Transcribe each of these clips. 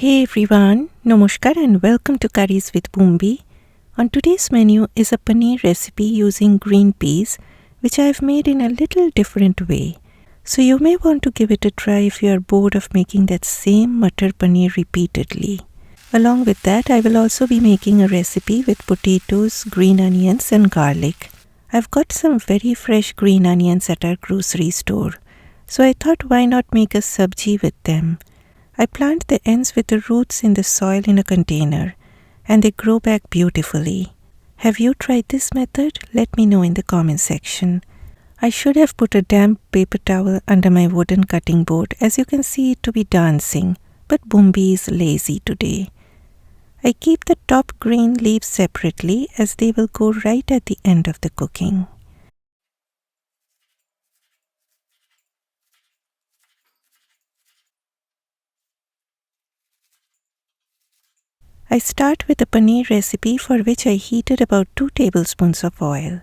Hey everyone, Namaskar and welcome to Curries with Bumbi. On today's menu is a paneer recipe using green peas, which I have made in a little different way. So you may want to give it a try if you are bored of making that same Matar paneer repeatedly. Along with that, I will also be making a recipe with potatoes, green onions and garlic. I've got some very fresh green onions at our grocery store, so I thought why not make a sabji with them. I plant the ends with the roots in the soil in a container, and they grow back beautifully. Have you tried this method? Let me know in the comment section. I should have put a damp paper towel under my wooden cutting board, as you can see it to be dancing, but Bumbi is lazy today. I keep the top green leaves separately as they will go right at the end of the cooking. I start with a paneer recipe for which I heated about 2 tablespoons of oil.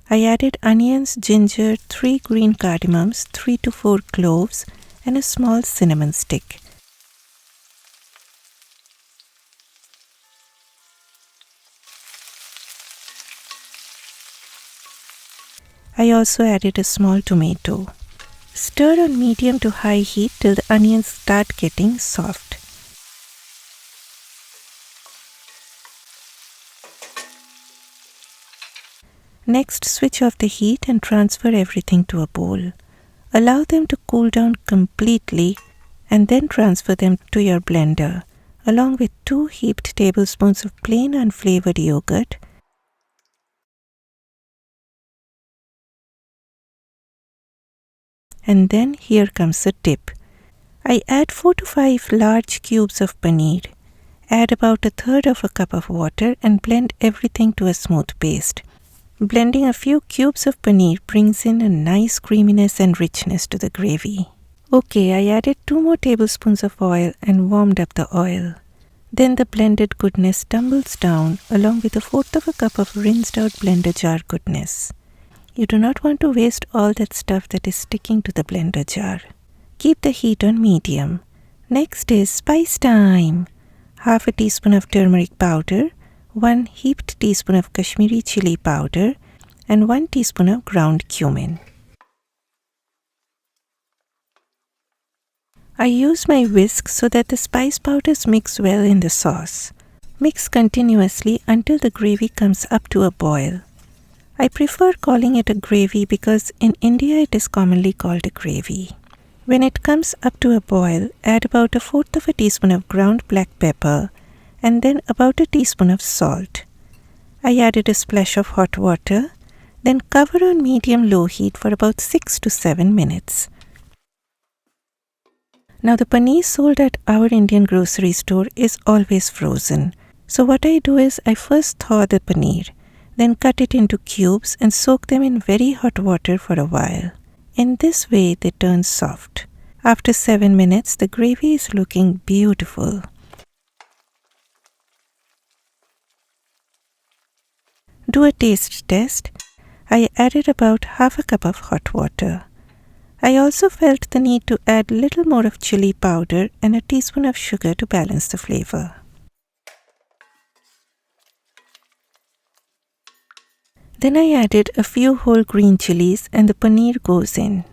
I added onions, ginger, 3 green cardamoms, 3 to 4 cloves and a small cinnamon stick. I also added a small tomato. Stir on medium to high heat till the onions start getting soft. Next, switch off the heat and transfer everything to a bowl. Allow them to cool down completely and then transfer them to your blender, along with 2 heaped tablespoons of plain unflavored yogurt, and then here comes a tip. I add 4 to 5 large cubes of paneer. Add about a third of a cup of water and blend everything to a smooth paste. Blending a few cubes of paneer brings in a nice creaminess and richness to the gravy. Okay, I added 2 more tablespoons of oil and warmed up the oil. Then the blended goodness tumbles down along with a fourth of a cup of rinsed out blender jar goodness. You do not want to waste all that stuff that is sticking to the blender jar. Keep the heat on medium. Next is spice time. Half a teaspoon of turmeric powder, 1 heaped teaspoon of kashmiri chilli powder and 1 teaspoon of ground cumin. I use my whisk so that the spice powders mix well in the sauce. Mix continuously until the gravy comes up to a boil. I prefer calling it a gravy because in India it is commonly called a gravy. When it comes up to a boil, add about a fourth of a teaspoon of ground black pepper and then about a teaspoon of salt. I added a splash of hot water, then cover on medium-low heat for about 6 to 7 minutes. Now the paneer sold at our Indian grocery store is always frozen. So what I do is I first thaw the paneer, then cut it into cubes and soak them in very hot water for a while. In this way they turn soft. After 7 minutes the gravy is looking beautiful. Do a taste test. I added about half a cup of hot water. I also felt the need to add little more of chilli powder and a teaspoon of sugar to balance the flavor. Then I added a few whole green chillies and the paneer goes in.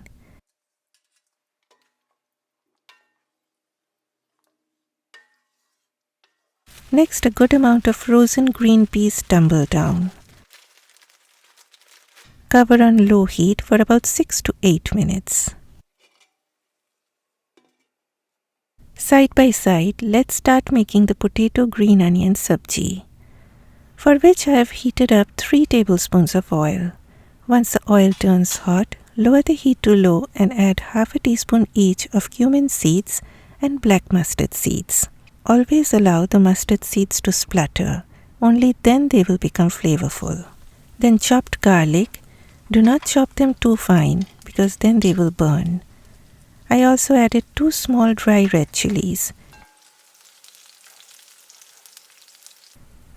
Next, a good amount of frozen green peas tumble down. Cover on low heat for about 6 to 8 minutes. Side by side, let's start making the potato green onion sabji, for which I have heated up 3 tablespoons of oil. Once the oil turns hot, lower the heat to low and add half a teaspoon each of cumin seeds and black mustard seeds. Always allow the mustard seeds to splutter, only then they will become flavorful. Then chopped garlic. Do not chop them too fine because then they will burn. I also added 2 small dry red chillies.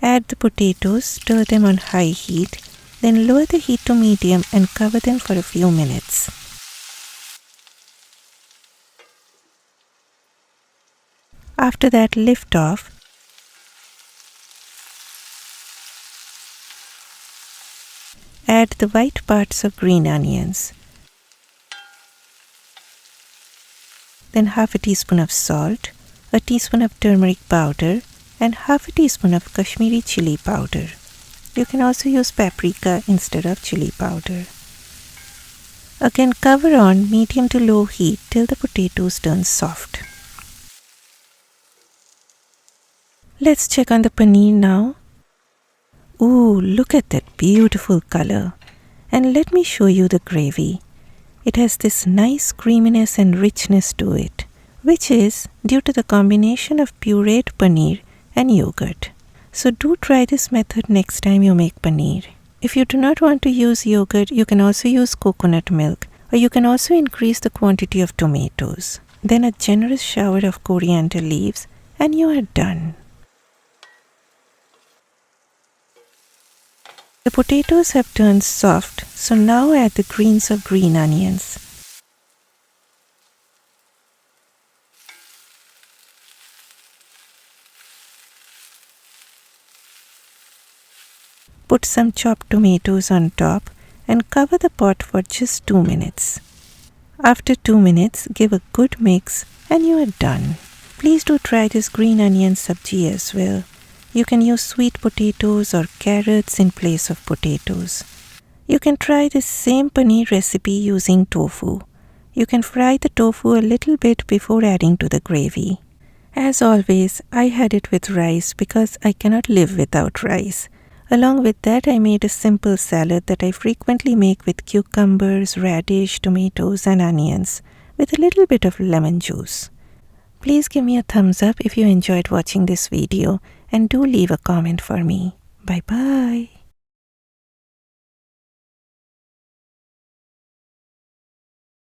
Add the potatoes, stir them on high heat, then lower the heat to medium and cover them for a few minutes. After that, lift off. Add the white parts of green onions. Then half a teaspoon of salt, a teaspoon of turmeric powder, and half a teaspoon of Kashmiri chilli powder. You can also use paprika instead of chilli powder. Again, cover on medium to low heat till the potatoes turn soft. Let's check on the paneer now. Ooh, look at that beautiful color. And let me show you the gravy. It has this nice creaminess and richness to it, which is due to the combination of pureed paneer and yogurt. So do try this method next time you make paneer. If you do not want to use yogurt, you can also use coconut milk, or you can also increase the quantity of tomatoes. Then a generous shower of coriander leaves and you are done. The potatoes have turned soft, so now add the greens of green onions. Put some chopped tomatoes on top and cover the pot for just 2 minutes. After 2 minutes, give a good mix and you are done. Please do try this green onion sabji as well. You can use sweet potatoes or carrots in place of potatoes. You can try this same paneer recipe using tofu. You can fry the tofu a little bit before adding to the gravy. As always, I had it with rice because I cannot live without rice. Along with that, I made a simple salad that I frequently make with cucumbers, radish, tomatoes and onions with a little bit of lemon juice. Please give me a thumbs up if you enjoyed watching this video and do leave a comment for me. Bye bye.